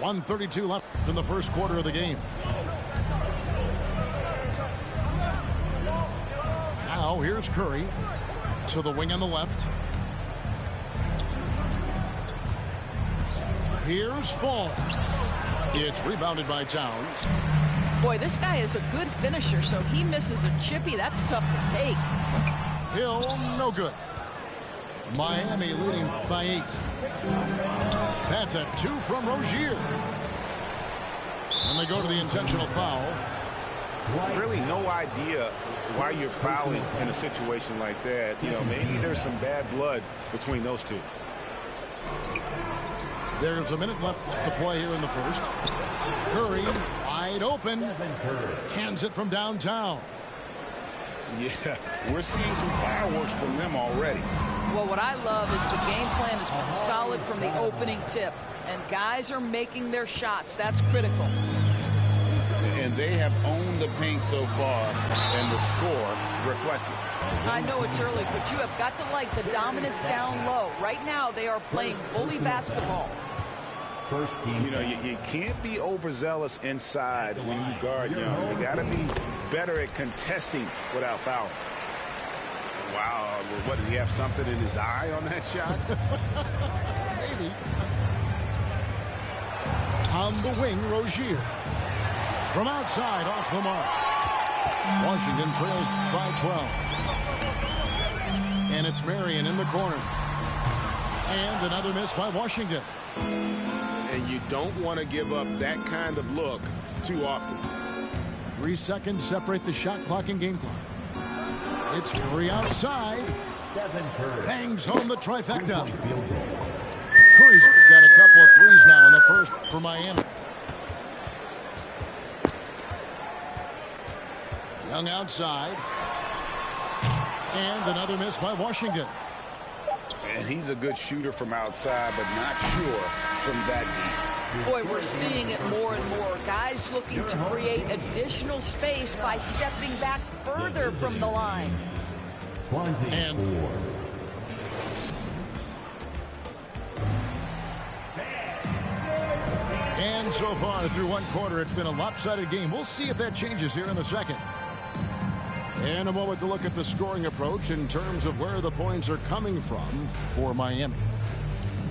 1:32 left in the first quarter of the game. Now here's Curry to the wing on the left. Here's Fall. It's rebounded by Towns. Boy, this guy is a good finisher, so he misses a chippy. That's tough to take. Hill, no good. Miami leading by 8. That's a 2 from Rozier. And they go to the intentional foul. Really no idea why you're fouling in a situation like that. You know, maybe there's some bad blood between those two. There's a minute left to play here in the first. Curry wide open. Cans it from downtown. Yeah, we're seeing some fireworks from them already. Well, what I love is the game plan has been solid from the opening tip. And guys are making their shots. That's critical. And they have owned the paint so far, and the score reflects it. I know it's early, but you have got to like the dominance down low. Right now, they are playing bully basketball. First team. You know, you can't be overzealous inside when you guard young. You got to be better at contesting without fouling. Wow, what, did he have something in his eye on that shot? Maybe. On the wing, Rozier. From outside, off the mark. Washington trails by 12. And it's Marion in the corner. And another miss by Washington. And you don't want to give up that kind of look too often. 3 seconds separate the shot clock and game clock. It's Curry outside. Bangs home the trifecta. Curry's got a couple of threes now in the first for Miami. Young outside. And another miss by Washington. And he's a good shooter from outside, but not sure from that deep. Boy, we're seeing it more and more. Guys looking to create additional space by stepping back further from the line. And so far through one quarter, it's been a lopsided game. We'll see if that changes here in the second. And a moment to look at the scoring approach in terms of where the points are coming from for Miami.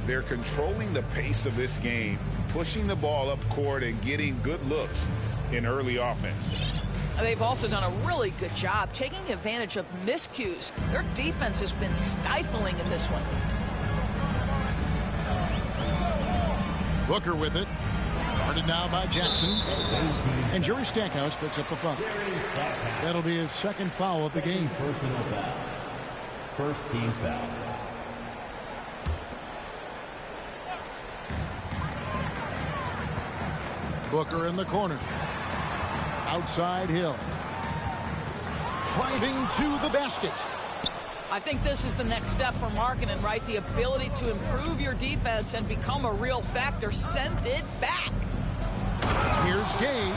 They're controlling the pace of this game, pushing the ball up court and getting good looks in early offense. They've also done a really good job taking advantage of miscues. Their defense has been stifling in this one. Booker with it. Guarded now by Jackson. And Jerry Stackhouse picks up the foul. That'll be his second foul of the game. Personal foul. First team foul. Booker in the corner. Outside Hill. Driving to the basket. I think this is the next step for Markkanen, right? The ability to improve your defense and become a real factor. Send it back. Here's Gay.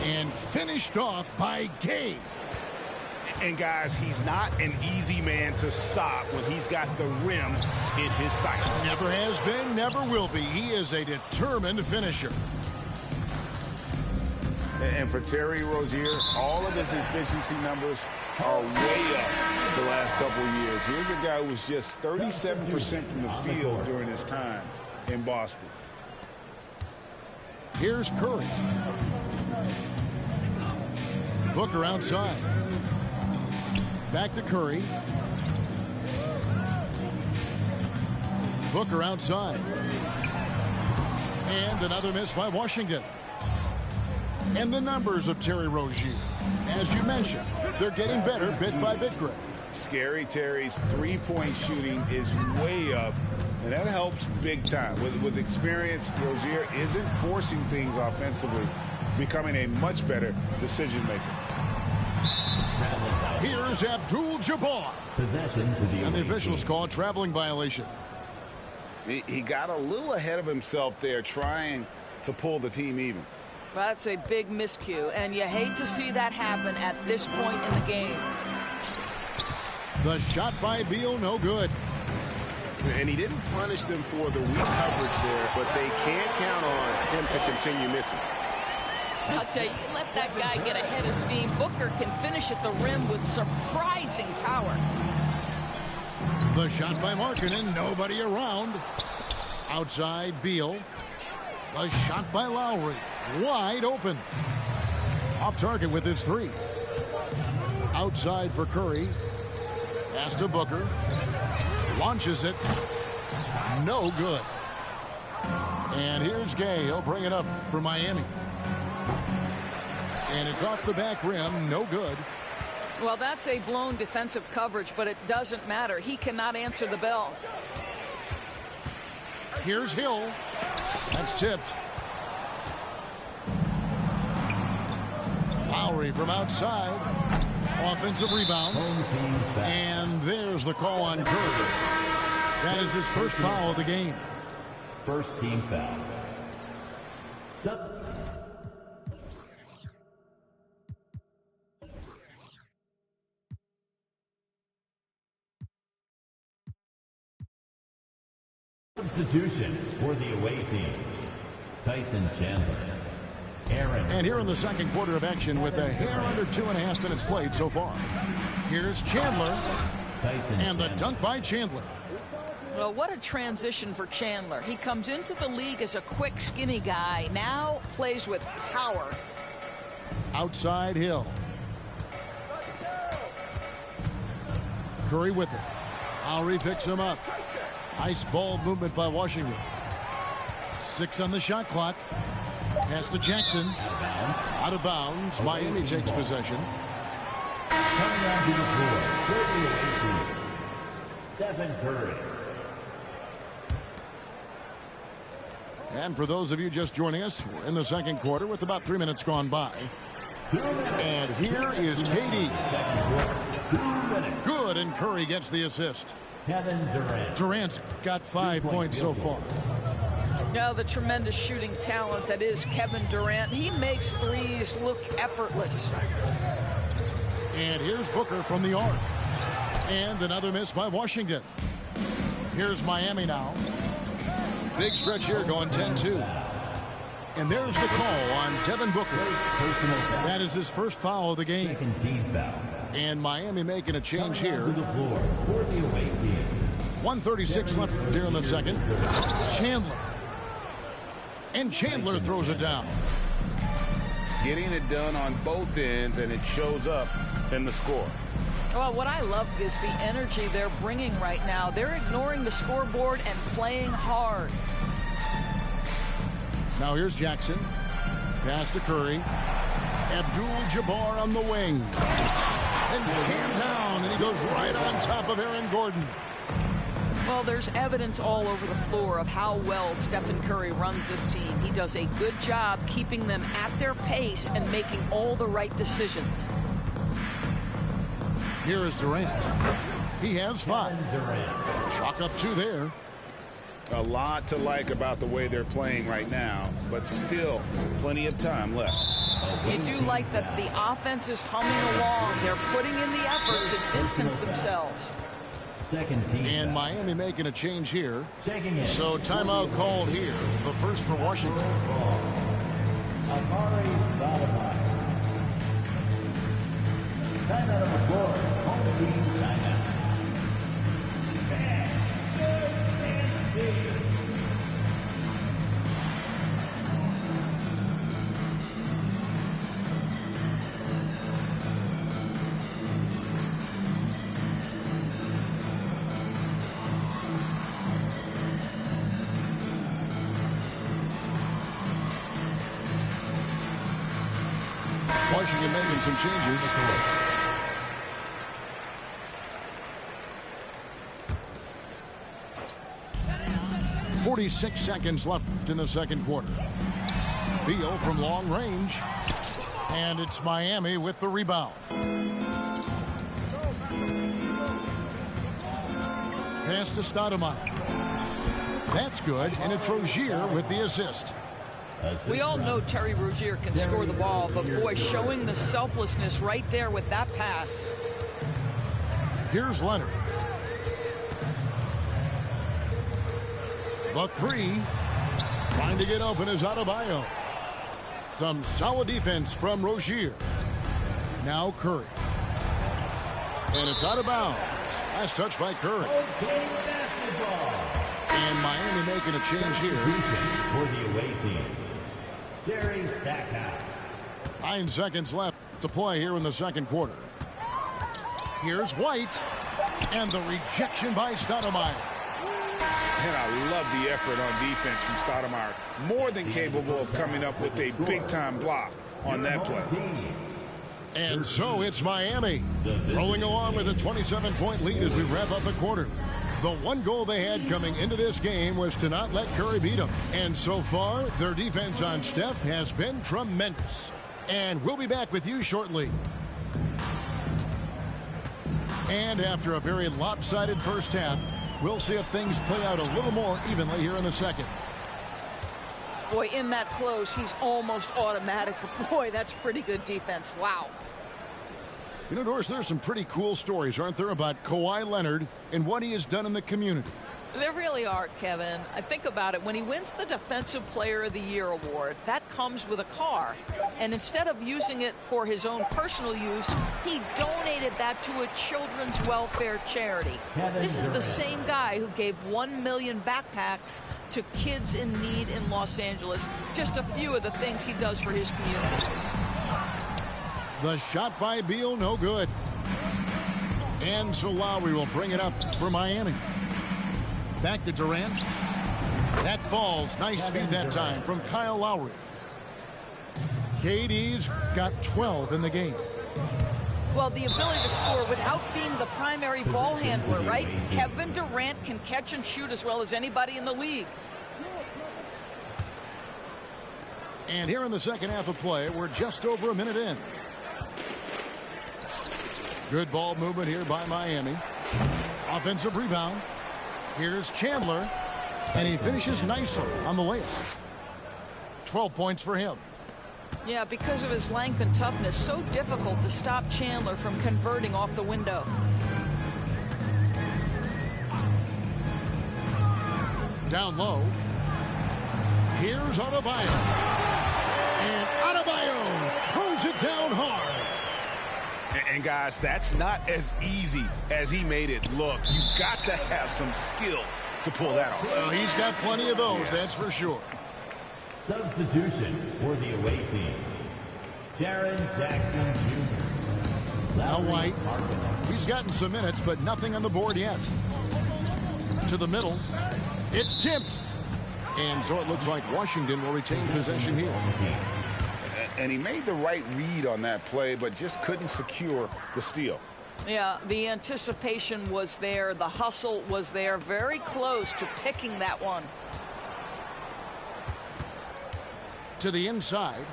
And finished off by Gay. And guys, he's not an easy man to stop when he's got the rim in his sights. Never has been, never will be. He is a determined finisher. And for Terry Rozier, all of his efficiency numbers are way up the last couple of years. Here's a guy who was just 37% from the field during his time in Boston. Here's Curry. Booker outside. Back to Curry. Booker outside. And another miss by Washington. And the numbers of Terry Rozier, as you mentioned, they're getting better bit by bit, Greg. Scary Terry's three-point shooting is way up, and that helps big time. With experience, Rozier isn't forcing things offensively, becoming a much better decision maker. Here's Abdul-Jabbar. Possession to the And the officials call a traveling violation. He got a little ahead of himself there, trying to pull the team even. Well, that's a big miscue, and you hate to see that happen at this point in the game. The shot by Beal, no good. And he didn't punish them for the weak coverage there, but they can't count on him to continue missing. I'll tell you, let that guy get ahead of steam. Booker can finish at the rim with surprising power. The shot by Markkanen, nobody around. Outside, Beal. The shot by Lowry, wide open. Off target with his three. Outside for Curry. Pass to Booker. Launches it. No good. And here's Gay. He'll bring it up for Miami. And it's off the back rim. No good. Well, that's a blown defensive coverage, but it doesn't matter. He cannot answer the bell. Here's Hill. That's tipped. Lowry from outside. Offensive rebound. And there's the call on Curry. That is his first foul of the game. First team foul. Substitution for the away team. Tyson Chandler. And here in the second quarter of action with a hair under 2.5 minutes played so far. Here's Chandler. And the dunk by Chandler. Well, what a transition for Chandler. He comes into the league as a quick, skinny guy. Now plays with power. Outside Hill. Curry with it. Lowry picks him up. Nice ball movement by Washington. 6 on the shot clock. Pass to Jackson. Out of bounds. Miami takes possession. Coming onto the floor for the away team, Stephen Curry. And for those of you just joining us, we're in the second quarter with about 3 minutes gone by. And here is KD. Good, and Curry gets the assist. Kevin Durant. Durant's got 5 points so far. Now the tremendous shooting talent that is Kevin Durant. He makes threes look effortless. And here's Booker from the arc. And another miss by Washington. Here's Miami now. Big stretch here going 10-2. And there's the call on Devin Booker. That is his first foul of the game. Second team foul. And Miami making a change here. To the floor for the away team. 1:36 left here in the second. Chandler. And Chandler throws it down. Getting it done on both ends, and it shows up in the score. Well, what I love is the energy they're bringing right now. They're ignoring the scoreboard and playing hard. Now here's Jackson. Pass to Curry. Abdul-Jabbar on the wing. And hand down, and he goes right on top of Aaron Gordon. Well, there's evidence all over the floor of how well Stephen Curry runs this team. He does a good job keeping them at their pace and making all the right decisions. Here is Durant. He has 5. Chalk up 2 there. A lot to like about the way they're playing right now, but still plenty of time left. You do like that the offense is humming along. They're putting in the effort to distance themselves. Second team. And Miami making a change here. Checking in. So timeout called here. The first for Washington. Amari Stoudemire. Timeout on the floor. Home team timeout. Washington making some changes. 46 seconds left in the second quarter. Beal from long range. And it's Miami with the rebound. Pass to Stoudemire. That's good, and it's Rozier with the assist. We all know Terry Rozier can score the ball, but boy, showing the selflessness right there with that pass. Here's Leonard. The 3. Trying to get open is Adebayo. Some solid defense from Rozier. Now Curry. And it's out of bounds. Last touch by Curry. And Miami making a change here. For the away team, Jerry Stackhouse. 9 seconds left to play here in the second quarter. Here's White. And the rejection by Stoudemire. And I love the effort on defense from Stoudemire. More than capable of coming up with a big-time block on that play. And so it's Miami rolling along with a 27-point lead as we wrap up the quarter. The one goal they had coming into this game was to not let Curry beat them. And so far, their defense on Steph has been tremendous. And we'll be back with you shortly. And after a very lopsided first half, we'll see if things play out a little more evenly here in the second. Boy, in that close, he's almost automatic. But boy, that's pretty good defense. Wow. You know, Doris, there's some pretty cool stories, aren't there, about Kawhi Leonard and what he has done in the community. There really are, Kevin. I think about it. When he wins the Defensive Player of the Year award, that comes with a car. And instead of using it for his own personal use, he donated that to a children's welfare charity. This is the same guy who gave 1 million backpacks to kids in need in Los Angeles. Just a few of the things he does for his community. The shot by Beal, no good. And so Lowry will bring it up for Miami. Back to Durant. That falls. Nice feed that time from Kyle Lowry. KD's got 12 in the game. Well, the ability to score without being the primary ball handler, right? Kevin Durant can catch and shoot as well as anybody in the league. And here in the second half of play, we're just over a minute in. Good ball movement here by Miami. Offensive rebound. Here's Chandler, and he finishes nicely on the layup. 12 points for him. Yeah, because of his length and toughness, so difficult to stop Chandler from converting off the window. Down low. Here's Adebayo. And Adebayo throws it down hard. And guys, that's not as easy as he made it look. You've got to have some skills to pull that off. Well, he's got plenty of those, that's for sure. Substitution for the away team, Jaren Jackson Jr. Now White. He's gotten some minutes, but nothing on the board yet. To the middle. It's tipped. And so it looks like Washington will retain possession here. And he made the right read on that play, but just couldn't secure the steal. Yeah, the anticipation was there. The hustle was there. Very close to picking that one. To the inside.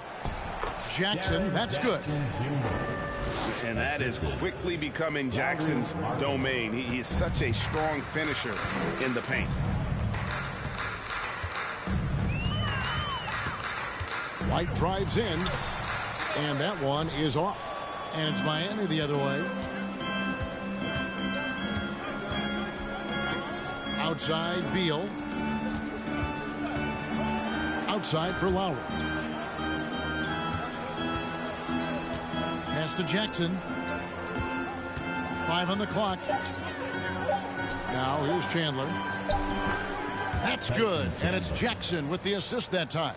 Jackson, that's good. And that is quickly becoming Jackson's domain. He is such a strong finisher in the paint. White drives in, and that one is off. And it's Miami the other way. Outside, Beal. Outside for Lowry. Pass to Jackson. 5 on the clock. Now here's Chandler. That's good, and it's Jackson with the assist that time.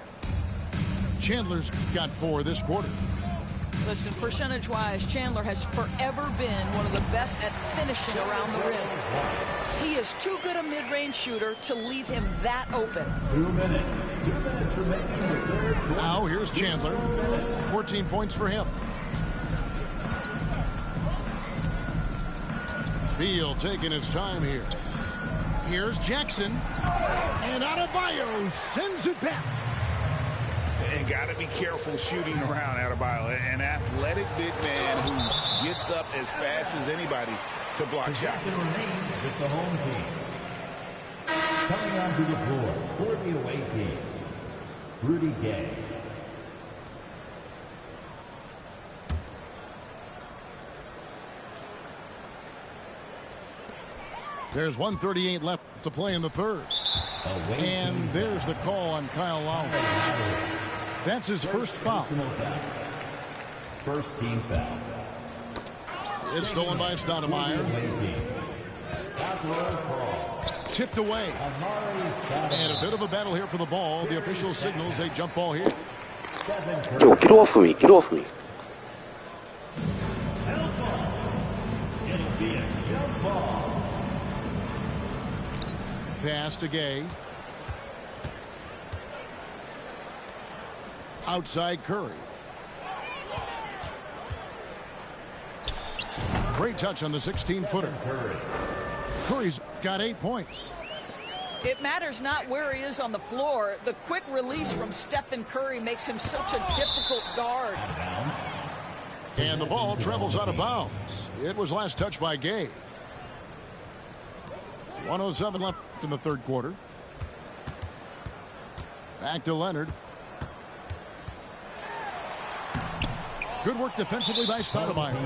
Chandler's got 4 this quarter. Listen, percentage-wise, Chandler has forever been one of the best at finishing around the rim. He is too good a mid-range shooter to leave him that open. 2 minutes. 2 minutes remaining in the third quarter. Now here's Chandler. 14 points for him. Beal taking his time here. Here's Jackson. And Adebayo sends it back. And got to be careful shooting around Adebayo. An athletic big man who gets up as fast as anybody to block shots. Possession remains with the home team. Coming onto the floor for the away team, Rudy Gay. There's 1:38 left to play in the third. And there's the call on Kyle Lowry. That's his first foul. First team foul. It's stolen by Stoudemire. Tipped away. And a bit of a battle here for the ball. The official signals a jump ball here. Yo, get off of me. Get off me. It'll be a jump ball. Pass to Gay. Outside Curry. Great touch on the 16-footer. Curry's got 8 points. It matters not where he is on the floor. The quick release from Stephen Curry makes him such a difficult guard. And the ball travels out of bounds. It was last touched by Gay. 1:07 left in the third quarter. Back to Leonard. Good work defensively by Stoudemire.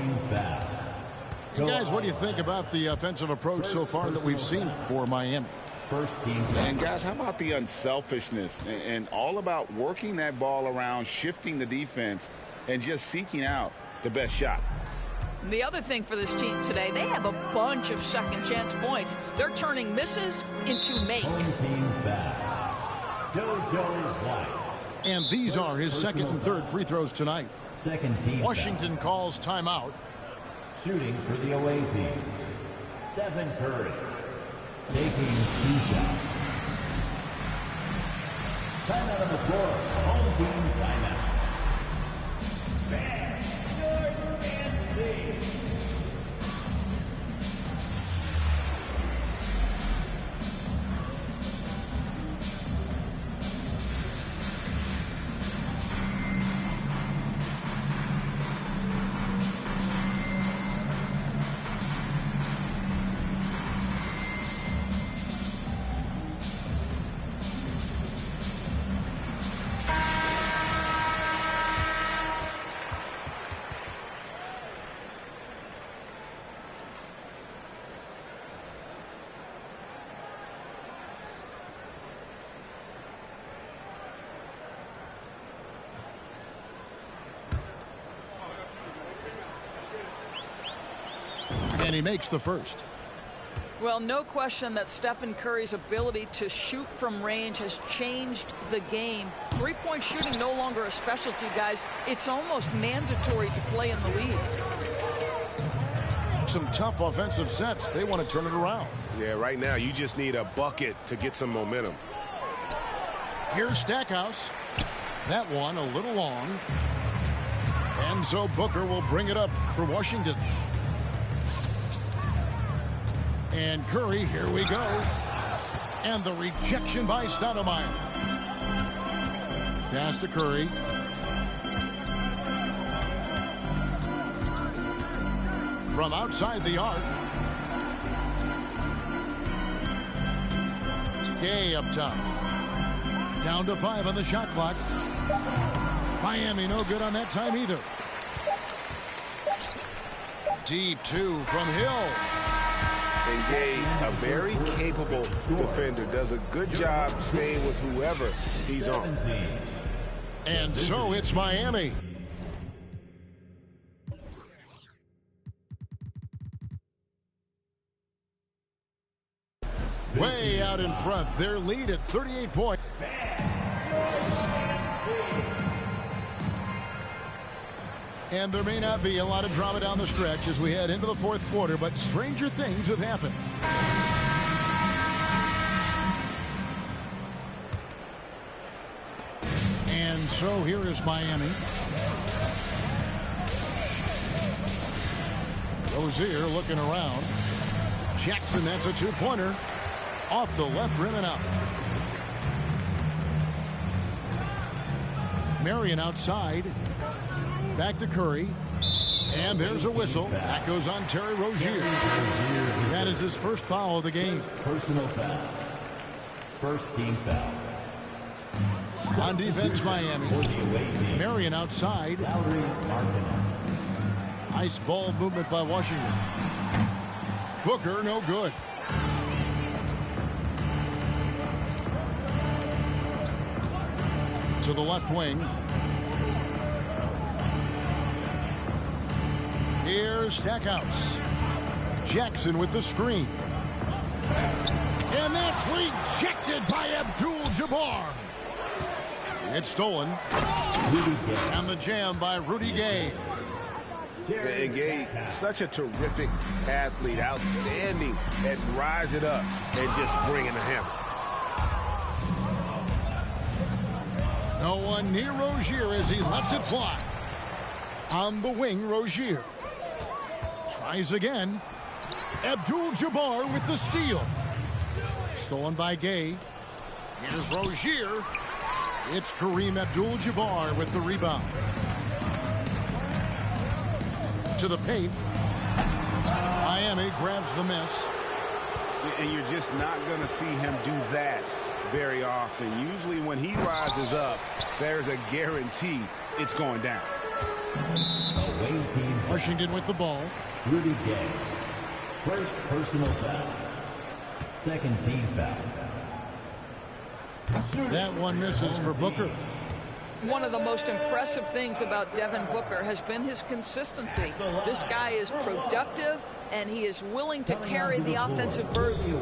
And guys, what do you think about the offensive approach so far that we've seen for Miami? First team. And guys, how about the unselfishness and all about working that ball around, shifting the defense, and just seeking out the best shot. The other thing for this team today, they have a bunch of second chance points. They're turning misses into makes. Team foul. JoJo White. And these are his second and third free throws tonight. Second team. Washington calls timeout. Shooting for the away team. Stephen Curry. Taking 2 shots. Timeout on the floor. Home team timeout. Van North and Steve. And he makes the first. Well, no question that Stephen Curry's ability to shoot from range has changed the game. Three-point shooting no longer a specialty, guys. It's almost mandatory to play in the league. Some tough offensive sets. They want to turn it around. Yeah, right now you just need a bucket to get some momentum. Here's Stackhouse. That one a little long. And so Booker will bring it up for Washington. And Curry, here we go. And the rejection by Stoudemire. Pass to Curry. From outside the arc. Gay up top. Down to 5 on the shot clock. Miami no good on that time either. Deep 2 from Hill. And Gay, a very capable defender, does a good job staying with whoever he's on. And so it's Miami. Way out in front. Their lead at 38 points. And there may not be a lot of drama down the stretch as we head into the fourth quarter, but stranger things have happened. And so here is Miami. Rozier looking around. Jackson, that's a two-pointer. Off the left rim and out. Marion outside. Back to Curry. And there's a whistle. That goes on Terry Rozier. That is his first foul of the game. Personal foul. First team foul. On defense, Miami. Marion outside. Nice ball movement by Washington. Booker, no good. To the left wing. Here's Stackhouse. Jackson with the screen. And that's rejected by Abdul-Jabbar. It's stolen. And the jam by Rudy Gay. And Gay, such a terrific athlete, outstanding at rising up and just bringing the hammer. No one near Rozier as he lets it fly. On the wing, Rozier. Tries again. Abdul-Jabbar with the steal. Stolen by Gay. Here's Rozier. It's Kareem Abdul-Jabbar with the rebound. To the paint. Miami grabs the miss. And you're just not going to see him do that very often. Usually when he rises up, there's a guarantee it's going down. Away team. Washington with the ball. Rudy Gay. First personal foul. Second team foul. That one misses for Booker. One of the most impressive things about Devin Booker has been his consistency. This guy is productive, and he is willing to carry the offensive burden.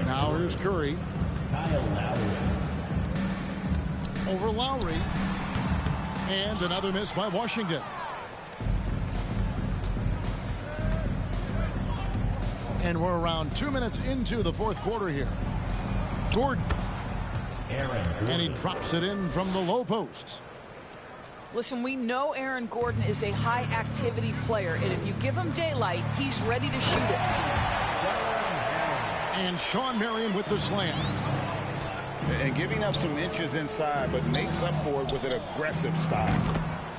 Now here's Curry. Kyle Lowry. Over Lowry. And another miss by Washington. And we're around 2 minutes into the fourth quarter here. Gordon. And he drops it in from the low post. Listen, we know Aaron Gordon is a high-activity player, and if you give him daylight, he's ready to shoot it. And Sean Marion with the slam. And giving up some inches inside, but makes up for it with an aggressive style.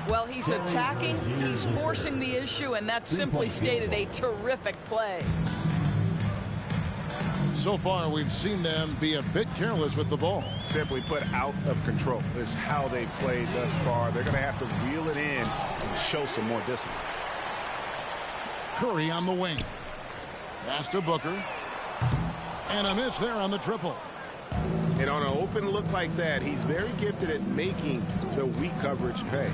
Well, he's attacking, he's forcing the issue, and that's simply stated a terrific play. So far, we've seen them be a bit careless with the ball. Simply put, out of control is how they played thus far. They're going to have to reel it in and show some more discipline. Curry on the wing. Pass to Booker. And a miss there on the triple. And on an open look like that, he's very gifted at making the weak coverage pay.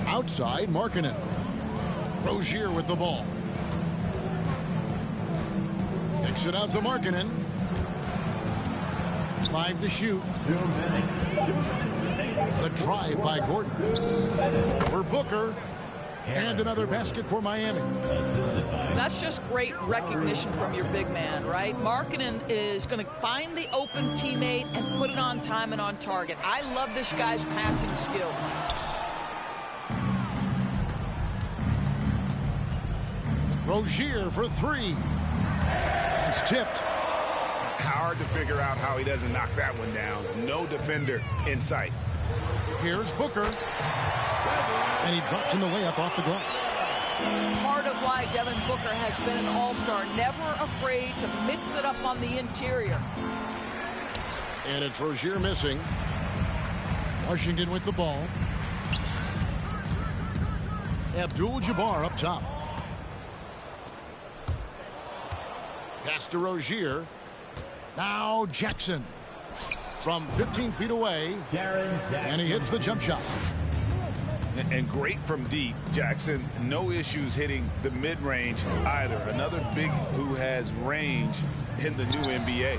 Outside, Markkanen. Rozier with the ball. Kicks it out to Markkanen. 5 to shoot. The drive by Gordon. For Booker. And another basket for Miami. That's just great recognition from your big man, right? Markkanen is going to find the open teammate and put it on time and on target. I love this guy's passing skills. Rozier for 3. It's tipped. Hard to figure out how he doesn't knock that one down. No defender in sight. Here's Booker. And he drops in the layup off the glass. Part of why Devin Booker has been an all-star, never afraid to mix it up on the interior. And it's Rozier missing. Washington with the ball. Abdul-Jabbar up top. Pass to Rozier. Now Jackson. From 15 feet away. And he hits the jump shot. And great from deep, Jackson. No issues hitting the mid-range either. Another big who has range in the new NBA.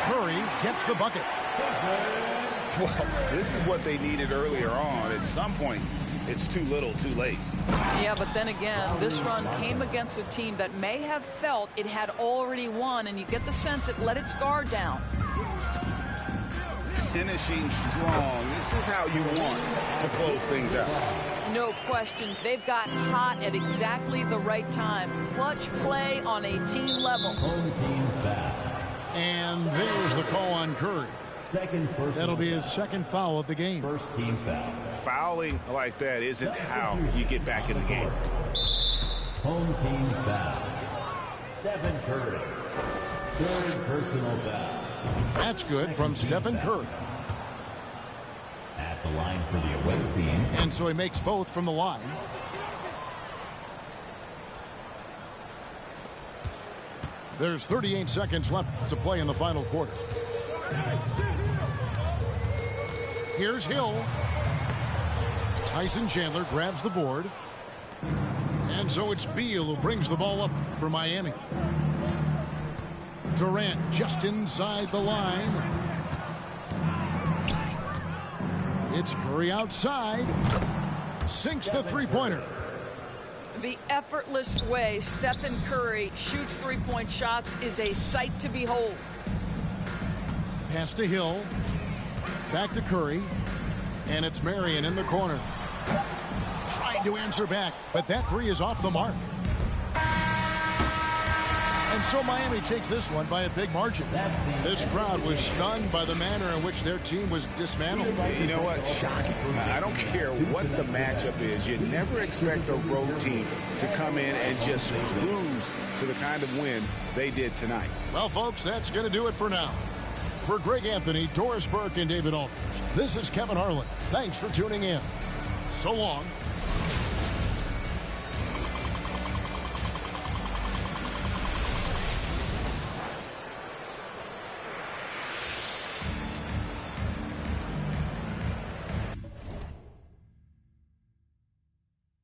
Curry gets the bucket. Well, this is what they needed earlier on. At some point, it's too little, too late. Yeah, but then again, this run came against a team that may have felt it had already won, and you get the sense it let its guard down. Finishing strong. This is how you want to close things out. No question. They've gotten hot at exactly the right time. Clutch play on a team level. Home team foul. And there's the call on Curry. That'll be his second foul of the game. First team foul. Fouling like that isn't how you get back in the game. Home team foul. Stephen Curry. Third personal foul. That's good from Stephen Curry. At the line for the away team. And so he makes both from the line. There's 38 seconds left to play in the final quarter. Here's Hill. Tyson Chandler grabs the board. And so it's Beal who brings the ball up for Miami. Durant just inside the line. It's Curry outside. Sinks the three-pointer. The effortless way Stephen Curry shoots three-point shots is a sight to behold. Pass to Hill. Back to Curry. And it's Marion in the corner. Trying to answer back, but that three is off the mark. And so Miami takes this one by a big margin. This crowd was stunned by the manner in which their team was dismantled. You know what? Shocking. I don't care what the matchup is. You never expect a road team to come in and just cruise to the kind of win they did tonight. Well, folks, that's going to do it for now. For Greg Anthony, Doris Burke, and David Aldridge, this is Kevin Harlan. Thanks for tuning in. So long.